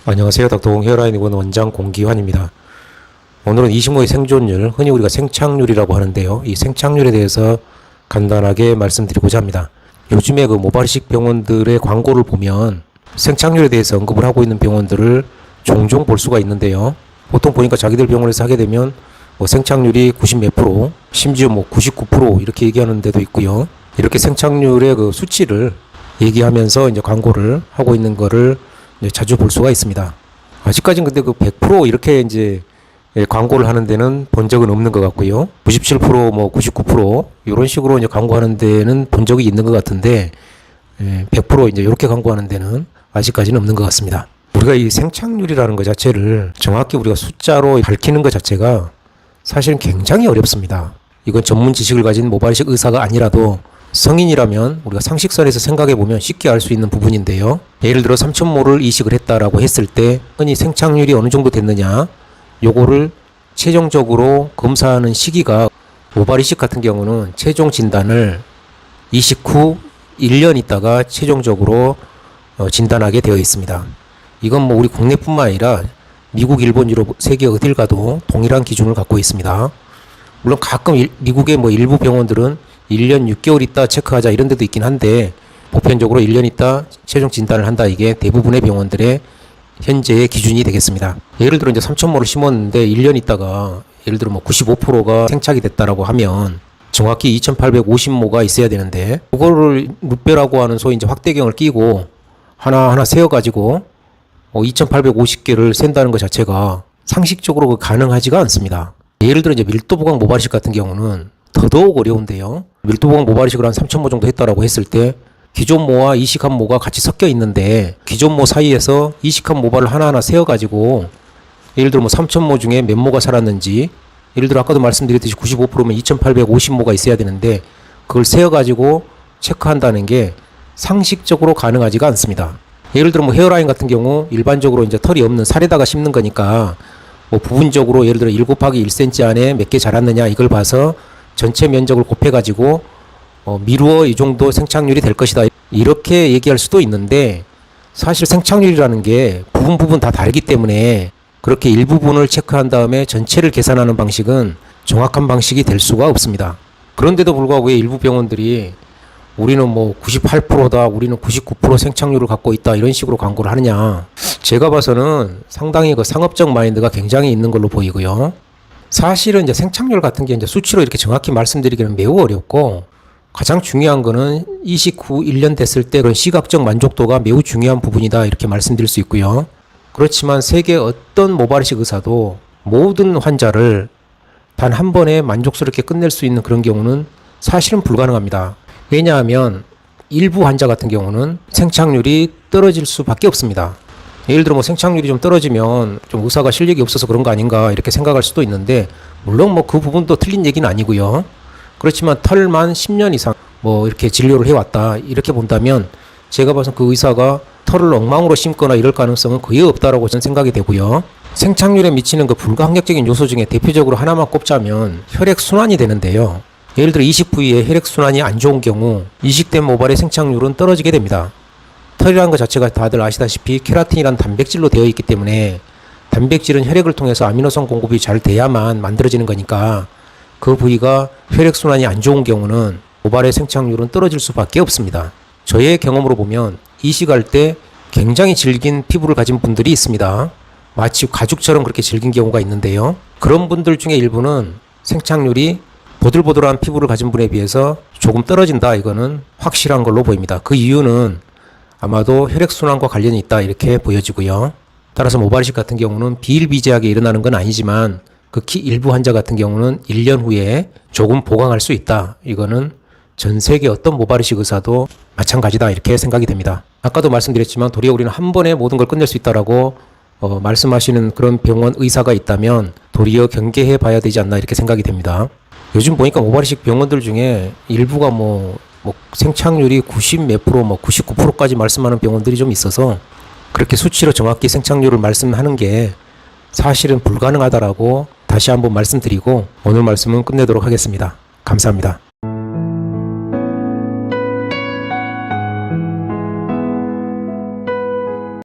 안녕하세요. 닥터공 헤어라인 입원 원장 공기환입니다. 오늘은 25의 생존율, 흔히 우리가 생착률이라고 하는데요. 이 생착률에 대해서 간단하게 말씀드리고자 합니다. 요즘에 그 모발이식 병원들의 광고를 보면 생착률에 대해서 언급을 하고 있는 병원들을 종종 볼 수가 있는데요. 보통 보니까 자기들 병원에서 하게 되면 생착률이 90 몇 프로, 심지어 99% 이렇게 얘기하는 데도 있고요. 이렇게 생착률의 그 수치를 얘기하면서 이제 광고를 하고 있는 거를 자주 볼 수가 있습니다. 아직까지는 근데 그 100% 이렇게 이제 광고를 하는 데는 본 적은 없는 것 같고요. 97% 99% 이런 식으로 이제 광고하는 데는 본 적이 있는 것 같은데 100% 이제 이렇게 광고하는 데는 아직까지는 없는 것 같습니다. 우리가 이 생착률이라는 것 자체를 정확히 우리가 숫자로 밝히는 것 자체가 사실은 굉장히 어렵습니다. 이건 전문 지식을 가진 모발이식 의사가 아니라도 성인이라면 우리가 상식선에서 생각해 보면 쉽게 알 수 있는 부분인데요. 예를 들어 3,000모를 이식을 했다라고 했을 때 흔히 생착률이 어느 정도 됐느냐, 요거를 최종적으로 검사하는 시기가 모발 이식 같은 경우는 최종 진단을 이식 후 1년 있다가 최종적으로 진단하게 되어 있습니다. 이건 우리 국내뿐만 아니라 미국, 일본, 유럽, 세계 어딜 가도 동일한 기준을 갖고 있습니다. 물론 가끔 미국의 일부 병원들은 1년 6개월 있다 체크하자 이런 데도 있긴 한데 보편적으로 1년 있다 최종 진단을 한다. 이게 대부분의 병원들의 현재의 기준이 되겠습니다. 예를 들어 이제 3,000모를 심었는데 1년 있다가 예를 들어 95%가 생착이 됐다라고 하면 정확히 2,850모가 있어야 되는데 그거를 룻배라고 하는 소위 이제 확대경을 끼고 하나하나 세어가지고 2,850개를 센다는 것 자체가 상식적으로 가능하지가 않습니다. 예를 들어 이제 밀도보강 모발이식 같은 경우는 더더욱 어려운데요. 밀도보강 모발이식을 한 3,000모 정도 했다라고 했을 때 기존 모와 이식한 모가 같이 섞여 있는데 기존 모 사이에서 이식한 모발을 하나하나 세어가지고 예를 들어 3,000모 중에 몇 모가 살았는지, 예를 들어 아까도 말씀드렸듯이 95%면 2,850모가 있어야 되는데 그걸 세어가지고 체크한다는 게 상식적으로 가능하지가 않습니다. 예를 들어 헤어라인 같은 경우 일반적으로 이제 털이 없는 살에다가 심는 거니까 부분적으로 예를 들어 1 곱하기 1cm 안에 몇 개 자랐느냐 이걸 봐서 전체 면적을 곱해가지고 미루어 이 정도 생착률이 될 것이다 이렇게 얘기할 수도 있는데 사실 생착률이라는 게 부분 다 다르기 때문에 그렇게 일부분을 체크한 다음에 전체를 계산하는 방식은 정확한 방식이 될 수가 없습니다. 그런데도 불구하고 왜 일부 병원들이 우리는 98%다, 우리는 99% 생착률을 갖고 있다 이런 식으로 광고를 하느냐, 제가 봐서는 상당히 그 상업적 마인드가 굉장히 있는 걸로 보이고요. 사실은 이제 생착률 같은 게 이제 수치로 이렇게 정확히 말씀드리기는 매우 어렵고 가장 중요한 거는 이식 후 1년 됐을 때 그런 시각적 만족도가 매우 중요한 부분이다 이렇게 말씀드릴 수 있고요. 그렇지만 세계 어떤 모발이식 의사도 모든 환자를 단 한 번에 만족스럽게 끝낼 수 있는 그런 경우는 사실은 불가능합니다. 왜냐하면 일부 환자 같은 경우는 생착률이 떨어질 수밖에 없습니다. 예를 들어 생착률이 좀 떨어지면 좀 의사가 실력이 없어서 그런 거 아닌가 이렇게 생각할 수도 있는데 물론 그 부분도 틀린 얘기는 아니고요. 그렇지만 털만 10년 이상 이렇게 진료를 해왔다 이렇게 본다면 제가 봐서 그 의사가 털을 엉망으로 심거나 이럴 가능성은 거의 없다라고 저는 생각이 되고요. 생착률에 미치는 그 불가항력적인 요소 중에 대표적으로 하나만 꼽자면 혈액순환이 되는데요. 예를 들어 이식 부위에 혈액순환이 안 좋은 경우 이식된 모발의 생착률은 떨어지게 됩니다. 털이라는 것 자체가 다들 아시다시피 케라틴이라는 단백질로 되어 있기 때문에 단백질은 혈액을 통해서 아미노산 공급이 잘 돼야만 만들어지는 거니까 그 부위가 혈액순환이 안 좋은 경우는 모발의 생착률은 떨어질 수밖에 없습니다. 저의 경험으로 보면 이식할 때 굉장히 질긴 피부를 가진 분들이 있습니다. 마치 가죽처럼 그렇게 질긴 경우가 있는데요. 그런 분들 중에 일부는 생착률이 보들보들한 피부를 가진 분에 비해서 조금 떨어진다. 이거는 확실한 걸로 보입니다. 그 이유는 아마도 혈액순환과 관련이 있다 이렇게 보여지고요. 따라서 모발이식 같은 경우는 비일비재하게 일어나는 건 아니지만 극히 일부 환자 같은 경우는 1년 후에 조금 보강할 수 있다. 이거는 전 세계 어떤 모발이식 의사도 마찬가지다 이렇게 생각이 됩니다. 아까도 말씀드렸지만 도리어 우리는 한 번에 모든 걸 끝낼 수 있다라고 말씀하시는 그런 병원 의사가 있다면 도리어 경계해 봐야 되지 않나 이렇게 생각이 됩니다. 요즘 보니까 모발이식 병원들 중에 일부가 생착률이 90 몇 프로, 99%까지 말씀하는 병원들이 좀 있어서 그렇게 수치로 정확히 생착률을 말씀하는 게 사실은 불가능하다라고 다시 한번 말씀드리고 오늘 말씀은 끝내도록 하겠습니다. 감사합니다.